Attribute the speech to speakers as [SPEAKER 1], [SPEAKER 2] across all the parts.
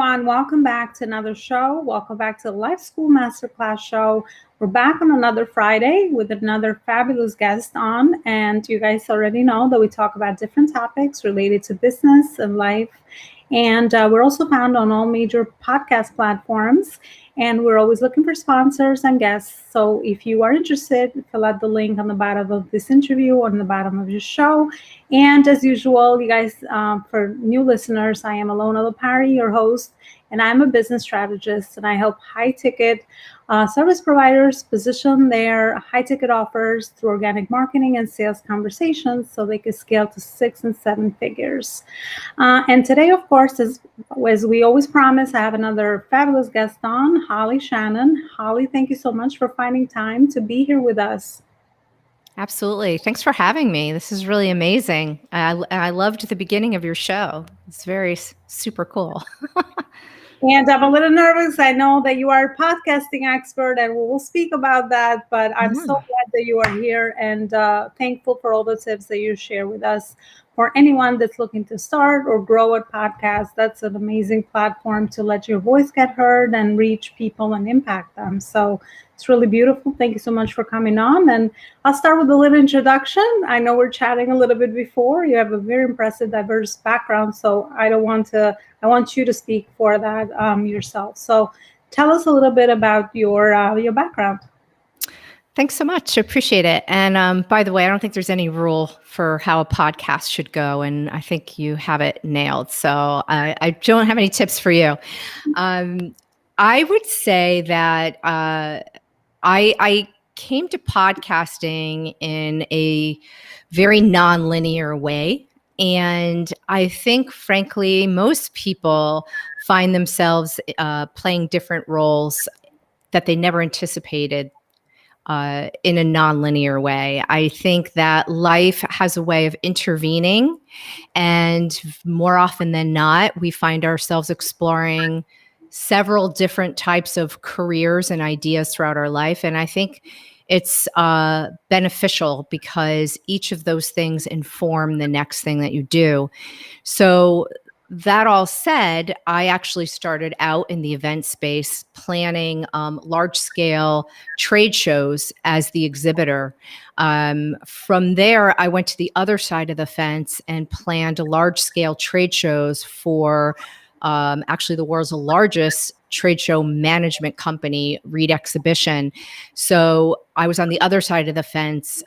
[SPEAKER 1] everyone. Welcome back to another show. Welcome back to the Life School MasterClass SHOW. We're back on another Friday with another fabulous guest on. And you guys already know that we talk about different topics related to business and life. And we're also found on all major podcast platforms. And we're always looking for sponsors and guests. So if you are interested, fill out the link on the bottom of this interview or on the bottom of your show. And as usual, you guys, for new listeners, I am Elona Lopari, your host, and I'm a business strategist, and I help high-ticket service providers position their high-ticket offers through organic marketing and sales conversations so they can scale to 6 and 7 figures. And today, of course, as we always promise, I have another fabulous guest on, Shannon. Holly, thank you so much for finding time to be here with us.
[SPEAKER 2] Absolutely. Thanks for having me. This is really amazing. I loved the beginning of your show. It's very super cool.
[SPEAKER 1] And I'm a little nervous. I know that you are a podcasting expert, and we'll speak about that. But I'm so glad that you are here, and thankful for all the tips that you share with us. For anyone that's looking to start or grow a podcast, that's an amazing platform to let your voice get heard and reach people and impact them. So it's really beautiful. Thank you so much for coming on. And I'll start with a little introduction. I know we're chatting a little bit before. You have a very impressive, diverse background. So I want you to speak for that yourself. So tell us a little bit about your background.
[SPEAKER 2] Thanks so much. I appreciate it. And by the way, I don't think there's any rule for how a podcast should go. And I think you have it nailed. So I don't have any tips for you. I would say that I came to podcasting in a very nonlinear way. And I think, frankly, most people find themselves playing different roles that they never anticipated in a nonlinear way. I think that life has a way of intervening, and more often than not, we find ourselves exploring several different types of careers and ideas throughout our life. And I think it's beneficial because each of those things inform the next thing that you do. So that all said, I actually started out in the event space planning large-scale trade shows as the exhibitor. From there, I went to the other side of the fence and planned large-scale trade shows for actually the world's largest trade show management company, Reed Exhibition. So I was on the other side of the fence,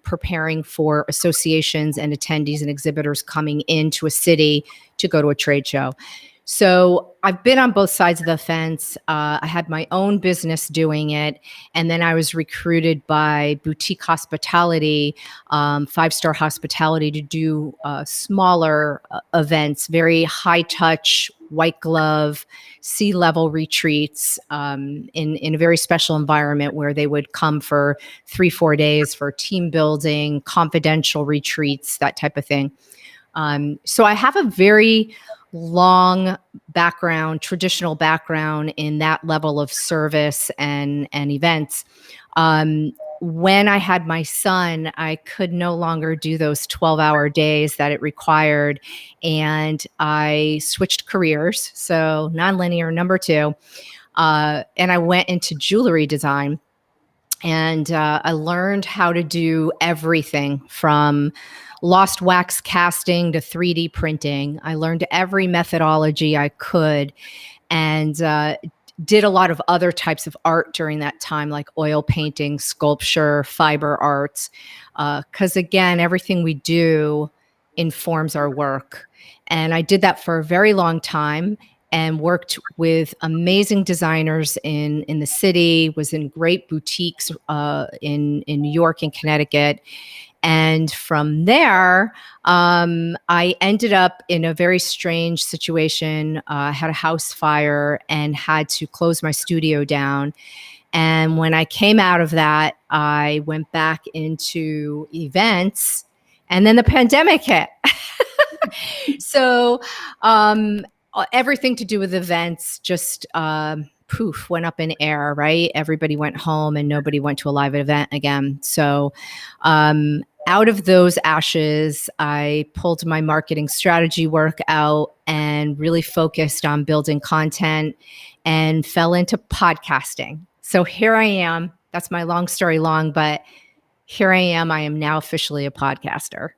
[SPEAKER 2] preparing for associations and attendees and exhibitors coming into a city to go to a trade show. So I've been on both sides of the fence. I had my own business doing it. And then I was recruited by boutique hospitality, 5-star hospitality, to do smaller events, very high touch, white glove, C-level retreats in a very special environment where they would come for 3-4 days for team building, confidential retreats, that type of thing. So I have a very long background, traditional background in that level of service and events. When I had my son, I could no longer do those 12-hour days that it required. And I switched careers. So nonlinear, number 2. And I went into jewelry design. And I learned how to do everything from lost wax casting to 3D printing. I learned every methodology I could, and did a lot of other types of art during that time, like oil painting, sculpture, fiber arts. Because again, everything we do informs our work. And I did that for a very long time and worked with amazing designers in the city, was in great boutiques in New York and Connecticut. And from there, I ended up in a very strange situation. I had a house fire and had to close my studio down. And when I came out of that, I went back into events, and then the pandemic hit. So everything to do with events just poof, went up in air, right? Everybody went home and nobody went to a live event again. So out of those ashes, I pulled my marketing strategy work out and really focused on building content and fell into podcasting. So here I am. That's my long story long, but here I am. I am now officially a podcaster.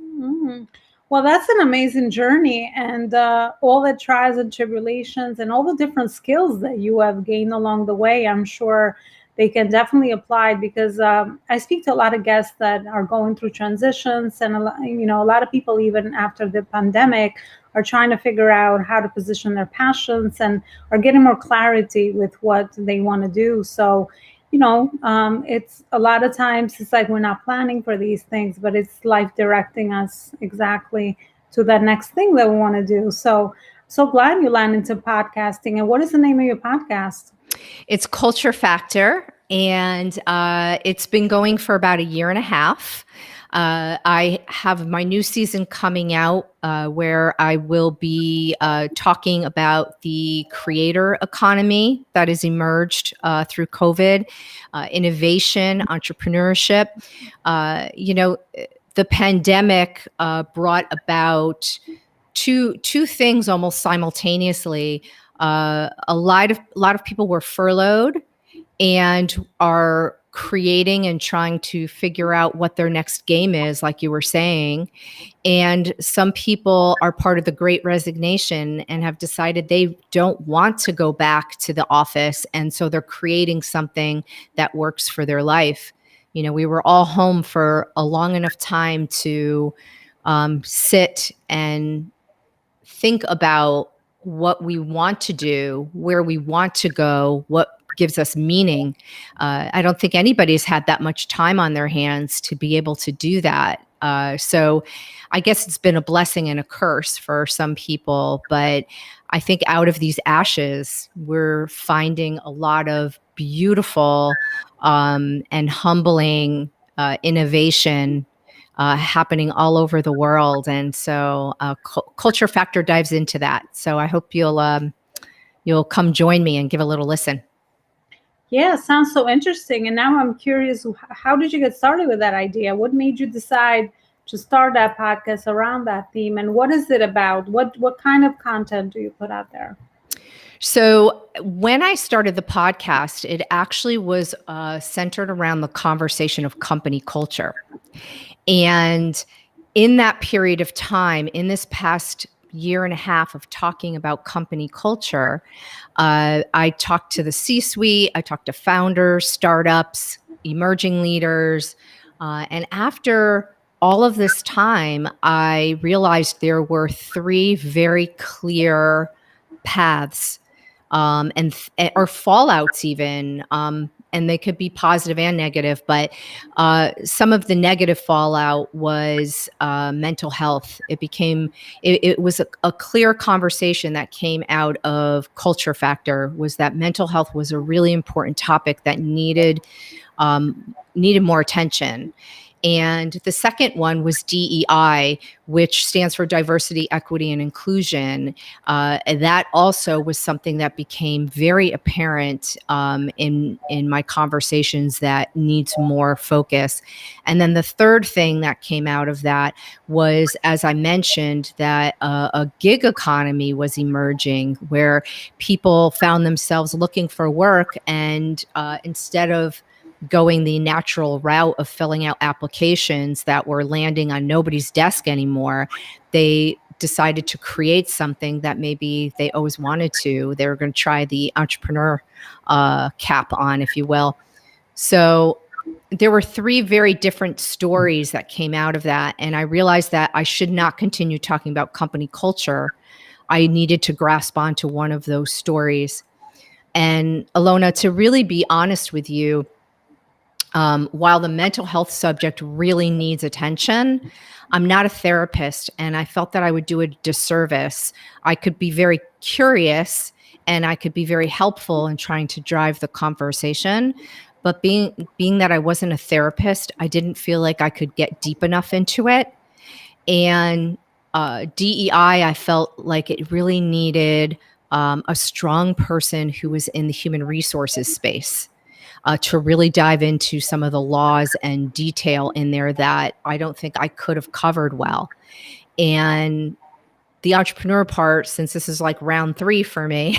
[SPEAKER 1] Mm. Well, that's an amazing journey, and all the trials and tribulations and all the different skills that you have gained along the way, I'm sure they can definitely apply, because I speak to a lot of guests that are going through transitions, and a lot of people, even after the pandemic, are trying to figure out how to position their passions and are getting more clarity with what they want to do. So it's a lot of times it's like we're not planning for these things, but it's life directing us exactly to that next thing that we want to do. So glad you landed into podcasting. And what is the name of your podcast?
[SPEAKER 2] It's Culture Factor, and it's been going for about a year and a half. I have my new season coming out where I will be talking about the creator economy that has emerged through COVID, innovation, entrepreneurship. The pandemic brought about two things almost simultaneously. A lot of people were furloughed and are creating and trying to figure out what their next game is, like you were saying. And some people are part of the Great Resignation and have decided they don't want to go back to the office. And so they're creating something that works for their life. We were all home for a long enough time to sit and think about what we want to do, where we want to go, what gives us meaning. I don't think anybody's had that much time on their hands to be able to do that. So I guess it's been a blessing and a curse for some people, but I think out of these ashes, we're finding a lot of beautiful and humbling innovation happening all over the world. And so Culture Factor dives into that. So I hope you'll come join me and give a little listen.
[SPEAKER 1] Yeah, sounds so interesting. And now I'm curious, how did you get started with that idea? What made you decide to start that podcast around that theme? And what is it about? What kind of content do you put out there?
[SPEAKER 2] So when I started the podcast, it actually was centered around the conversation of company culture. And in that period of time, in this past year and a half of talking about company culture, I talked to the C-suite, I talked to founders, startups, emerging leaders. And after all of this time, I realized there were three very clear paths or fallouts even, and they could be positive and negative, but some of the negative fallout was mental health. It was a clear conversation that came out of Culture Factor, was that mental health was a really important topic that needed more attention. And the second one was DEI, which stands for diversity, equity, and inclusion. And that also was something that became very apparent in my conversations that needs more focus. And then the third thing that came out of that was, as I mentioned, that a gig economy was emerging where people found themselves looking for work, and instead of going the natural route of filling out applications that were landing on nobody's desk anymore, they decided to create something that maybe they always wanted to. They were going to try the entrepreneur cap on, if you will. So there were three very different stories that came out of that. And I realized that I should not continue talking about company culture. I needed to grasp onto one of those stories. And Elona, to really be honest with you, while the mental health subject really needs attention, I'm not a therapist, and I felt that I would do a disservice. I could be very curious and I could be very helpful in trying to drive the conversation. But being that I wasn't a therapist, I didn't feel like I could get deep enough into it. And DEI, I felt like it really needed a strong person who was in the human resources space. to really dive into some of the laws and detail in there that I don't think I could have covered well. And the entrepreneur part, since this is like round 3 for me,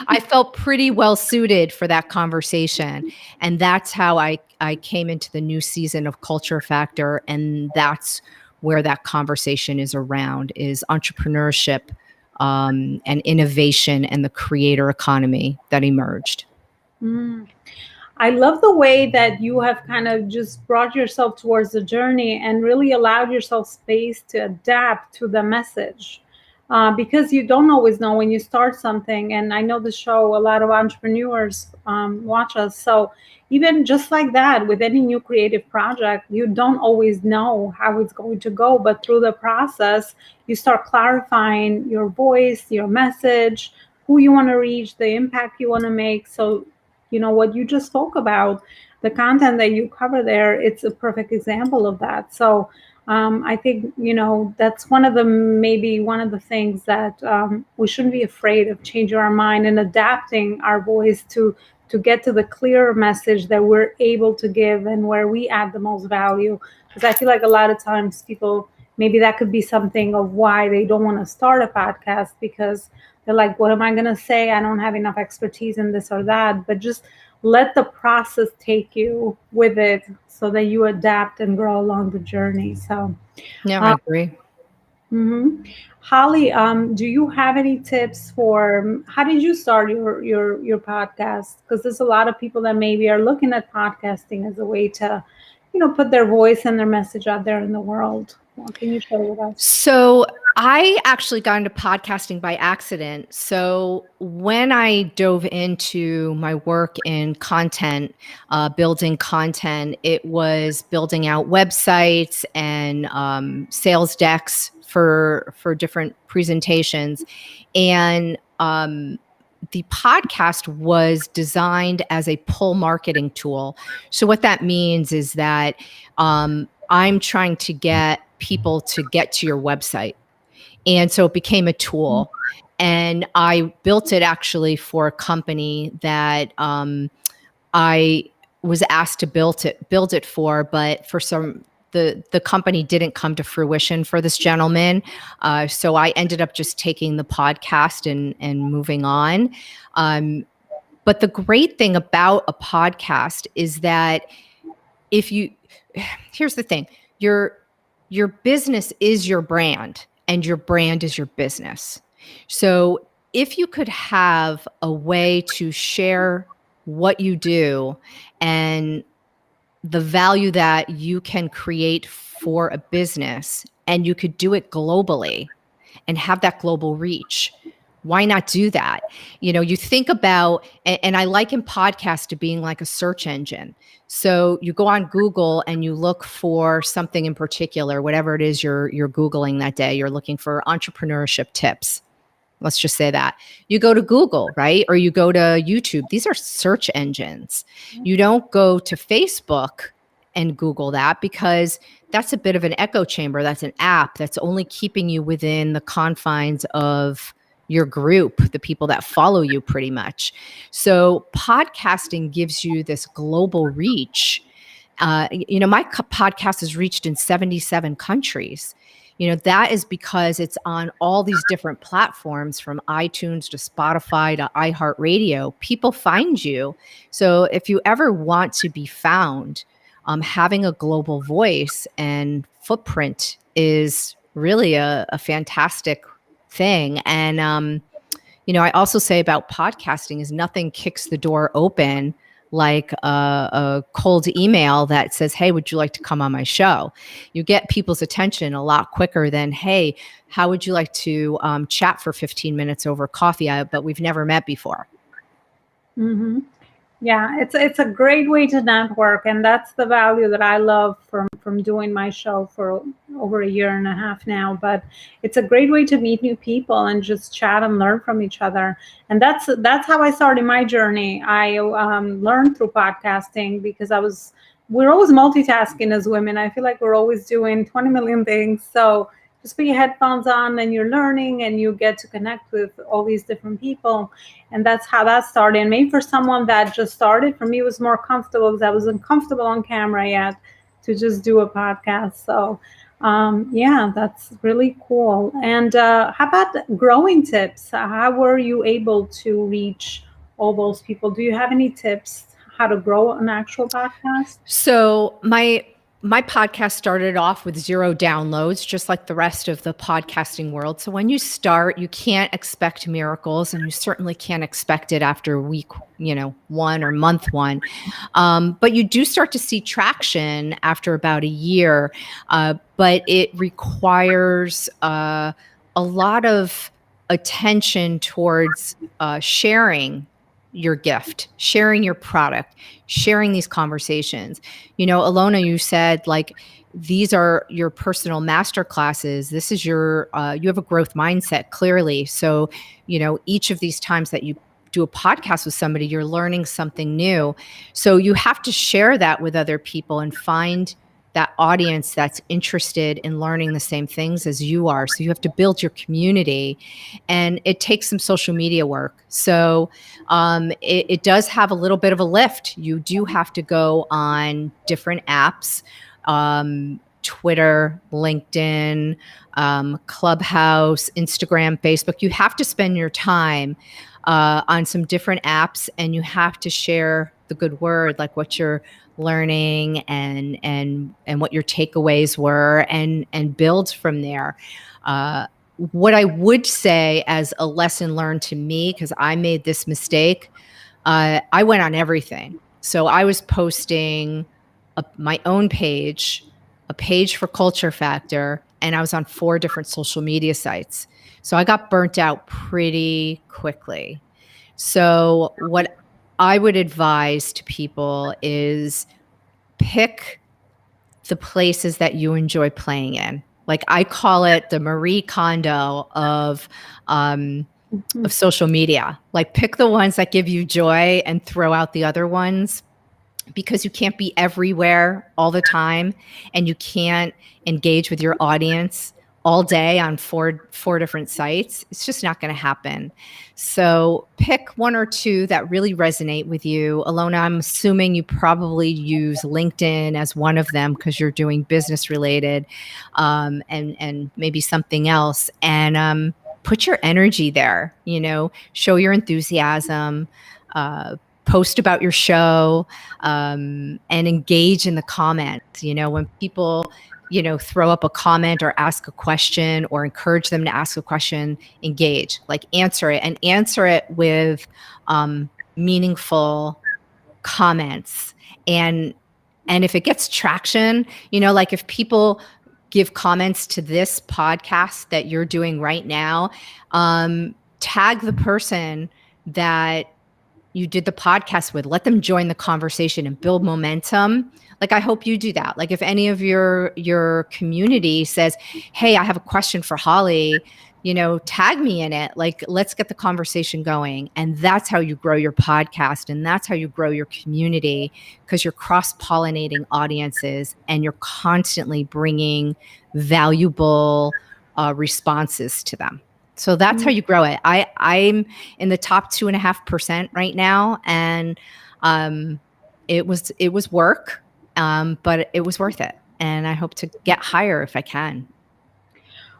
[SPEAKER 2] I felt pretty well suited for that conversation. And that's how I came into the new season of Culture Factor. And that's where that conversation is around, is entrepreneurship and innovation and the creator economy that emerged.
[SPEAKER 1] I love the way that you have kind of just brought yourself towards the journey and really allowed yourself space to adapt to the message. Because you don't always know when you start something. And I know the show, a lot of entrepreneurs watch us. So even just like that, with any new creative project, you don't always know how it's going to go. But through the process, you start clarifying your voice, your message, who you want to reach, the impact you want to make. So, what you just spoke about, the content that you cover there, it's a perfect example of that. So I think, that's maybe one of the things that we shouldn't be afraid of, changing our mind and adapting our voice to get to the clear message that we're able to give and where we add the most value. Because I feel like a lot of times people, maybe that could be something of why they don't want to start a podcast, because they're like, what am I going to say? I don't have enough expertise in this or that. But just let the process take you with it so that you adapt and grow along the journey. So,
[SPEAKER 2] yeah, I agree.
[SPEAKER 1] Holly, do you have any tips for how did you start your podcast? Because there's a lot of people that maybe are looking at podcasting as a way to, put their voice and their message out there in the world. What can you share with us?
[SPEAKER 2] So I actually got into podcasting by accident. So when I dove into my work in content, building content, it was building out websites and sales decks for different presentations. And the podcast was designed as a pull marketing tool. So what that means is that I'm trying to get people to get to your website. And so it became a tool. And I built it actually for a company that I was asked to build it for, but for the company didn't come to fruition for this gentleman. So I ended up just taking the podcast and moving on. But the great thing about a podcast is that here's the thing, your business is your brand and your brand is your business. So if you could have a way to share what you do and the value that you can create for a business, and you could do it globally and have that global reach, why not do that? You think about, and I liken podcasts to being like a search engine. So you go on Google and you look for something in particular, whatever it is you're Googling that day. You're looking for entrepreneurship tips. Let's just say that. You go to Google, right? Or you go to YouTube. These are search engines. You don't go to Facebook and Google that, because that's a bit of an echo chamber. That's an app that's only keeping you within the confines of your group, the people that follow you pretty much. So podcasting gives you this global reach. My podcast is reached in 77 countries. That is because it's on all these different platforms, from iTunes to Spotify to iHeartRadio. People find you. So if you ever want to be found, having a global voice and footprint is really a fantastic thing. And, I also say about podcasting is nothing kicks the door open like a cold email that says, hey, would you like to come on my show? You get people's attention a lot quicker than, hey, how would you like to chat for 15 minutes over coffee, but we've never met before.
[SPEAKER 1] Mm-hmm. Yeah, it's a great way to network, and that's the value that I love from doing my show for over a year and a half now. But it's a great way to meet new people and just chat and learn from each other. And that's how I started my journey. I learned through podcasting because we're always multitasking as women. I feel like we're always doing 20 million things. So just put your headphones on and you're learning and you get to connect with all these different people. And that's how that started. And maybe for someone that just started, for me, it was more comfortable because I wasn't comfortable on camera yet to just do a podcast. So yeah, that's really cool. And how about growing tips? How were you able to reach all those people? Do you have any tips how to grow an actual podcast?
[SPEAKER 2] So my podcast started off with 0 downloads, just like the rest of the podcasting world. So when you start, you can't expect miracles, and you certainly can't expect it after week, 1 or month 1. But you do start to see traction after about a year. But it requires a lot of attention towards sharing your gift, sharing your product, sharing these conversations. Elona, you said like these are your personal master classes. This is your you have a growth mindset, clearly. So, each of these times that you do a podcast with somebody, you're learning something new. So you have to share that with other people and find that audience that's interested in learning the same things as you are. So you have to build your community, and it takes some social media work. So it does have a little bit of a lift. You do have to go on different apps, Twitter, LinkedIn, Clubhouse, Instagram, Facebook. You have to spend your time on some different apps, and you have to share the good word, like what you're learning and what your takeaways were, and build from there. What I would say as a lesson learned to me, because I made this mistake, I went on everything. So I was posting my own page, a page for Culture Factor, and I was on 4 different social media sites. So I got burnt out pretty quickly. So what I would advise to people is pick the places that you enjoy playing in. Like I call it the Marie Kondo of social media. Like pick the ones that give you joy and throw out the other ones, because you can't be everywhere all the time, and you can't engage with your audience all day on four different sites. It's just not going to happen. So pick 1 or 2 that really resonate with you. Elona, I'm assuming you probably use LinkedIn as one of them because you're doing business related, and maybe something else. And put your energy there, show your enthusiasm, post about your show, and engage in the comments. When people throw up a comment or ask a question or encourage them to ask a question, engage, like answer it with meaningful comments. And if it gets traction, like if people give comments to this podcast that you're doing right now, tag the person that you did the podcast with, let them join the conversation and build momentum. Like, I hope you do that. Like if any of your community says, hey, I have a question for Holly, tag me in it. Like, let's get the conversation going. And that's how you grow your podcast. And that's how you grow your community, because you're cross-pollinating audiences and you're constantly bringing valuable responses to them. So that's how you grow it. I'm in the top 2.5% right now. And it was work, but it was worth it. And I hope to get higher if I can.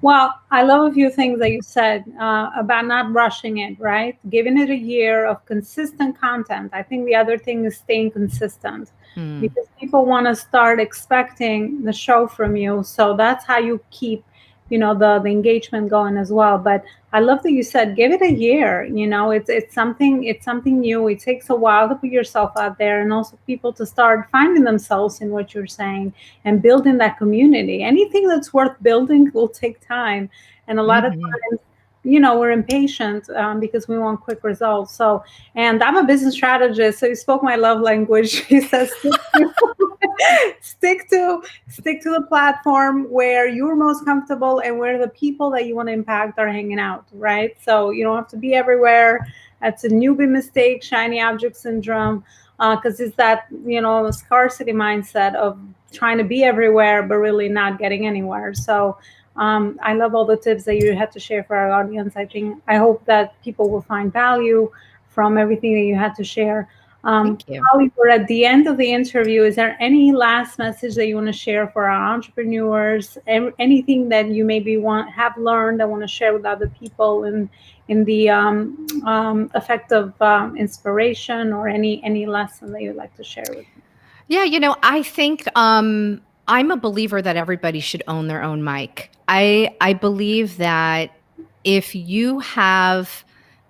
[SPEAKER 1] Well, I love a few things that you said about not rushing it, right? Giving it a year of consistent content. I think the other thing is staying consistent, because people want to start expecting the show from you. So that's how you keep the engagement going as well. But I love that you said give it a year. It's something new. It takes a while to put yourself out there, and also people to start finding themselves in what you're saying and building that community. Anything that's worth building will take time, and a lot of times we're impatient because we want quick results. So, and I'm a business strategist, so you spoke my love language. He says stick to the platform where you're most comfortable and where the people that you want to impact are hanging out, right? So you don't have to be everywhere. That's a newbie mistake, shiny object syndrome, because it's that scarcity mindset of trying to be everywhere but really not getting anywhere. So I love all the tips that you had to share for our audience. I hope that people will find value from everything that you had to share.
[SPEAKER 2] Thank you.
[SPEAKER 1] Holly, we're at the end of the interview. Is there any last message that you want to share for our entrepreneurs? Anything that you maybe have learned that want to share with other people in the effect of inspiration, or any lesson that you'd like to share with me?
[SPEAKER 2] Yeah, I think I'm a believer that everybody should own their own mic. I believe that if you have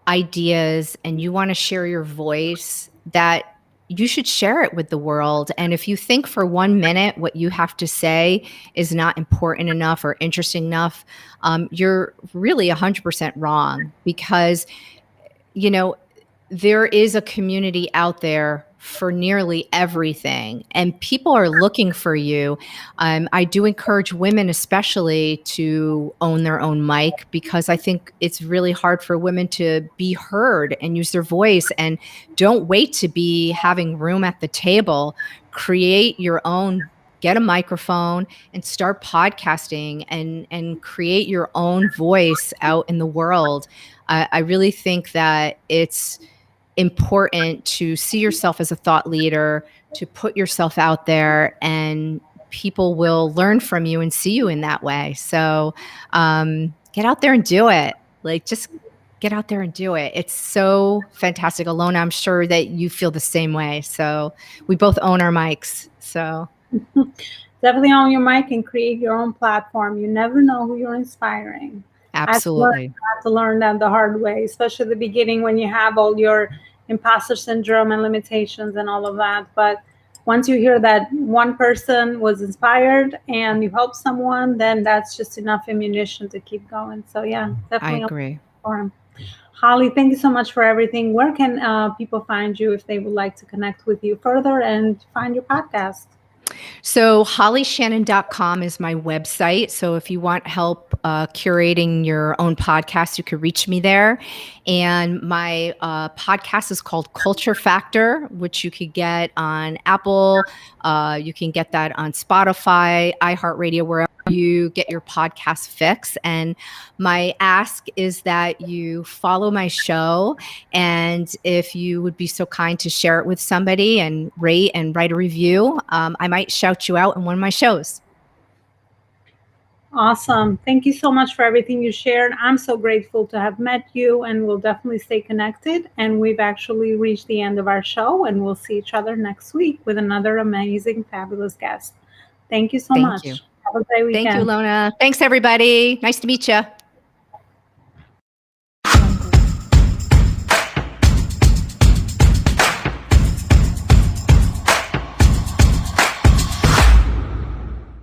[SPEAKER 2] ideas and you want to share your voice, that you should share it with the world. And if you think for 1 minute what you have to say is not important enough or interesting enough, you're really 100% wrong, because there is a community out there for nearly everything, and people are looking for you. I do encourage women especially to own their own mic, because I think it's really hard for women to be heard and use their voice. And don't wait to be having room at the table. Create your own, get a microphone and start podcasting, and create your own voice out in the world. I really think that it's important to see yourself as a thought leader, to put yourself out there, and people will learn from you and see you in that way. So get out there and do it. Just get out there and do it. It's so fantastic. Elona, I'm sure that you feel the same way. So we both own our mics. So
[SPEAKER 1] definitely own your mic and create your own platform. You never know who you're inspiring.
[SPEAKER 2] Absolutely.
[SPEAKER 1] I had to learn that the hard way, especially at the beginning when you have all your imposter syndrome and limitations and all of that. But once you hear that one person was inspired and you helped someone, then that's just enough ammunition to keep going. So yeah, definitely.
[SPEAKER 2] I agree.
[SPEAKER 1] Holly, thank you so much for everything. Where can people find you if they would like to connect with you further and find your podcast?
[SPEAKER 2] So hollyshannon.com is my website. So if you want help curating your own podcast, you can reach me there. And my podcast is called Culture Factor, which you could get on Apple. You can get that on Spotify, iHeartRadio, wherever you get your podcast fix. And my ask is that you follow my show, and if you would be so kind to share it with somebody and rate and write a review, I might shout you out in one of my shows.
[SPEAKER 1] Awesome. Thank you so much for everything you shared. I'm so grateful to have met you, and we'll definitely stay connected. And we've actually reached the end of our show, and we'll see each other next week with another amazing, fabulous guest. Thank you so much.
[SPEAKER 2] You.
[SPEAKER 1] Have a great weekend.
[SPEAKER 2] Thank you, Elona. Thanks, everybody. Nice to meet you.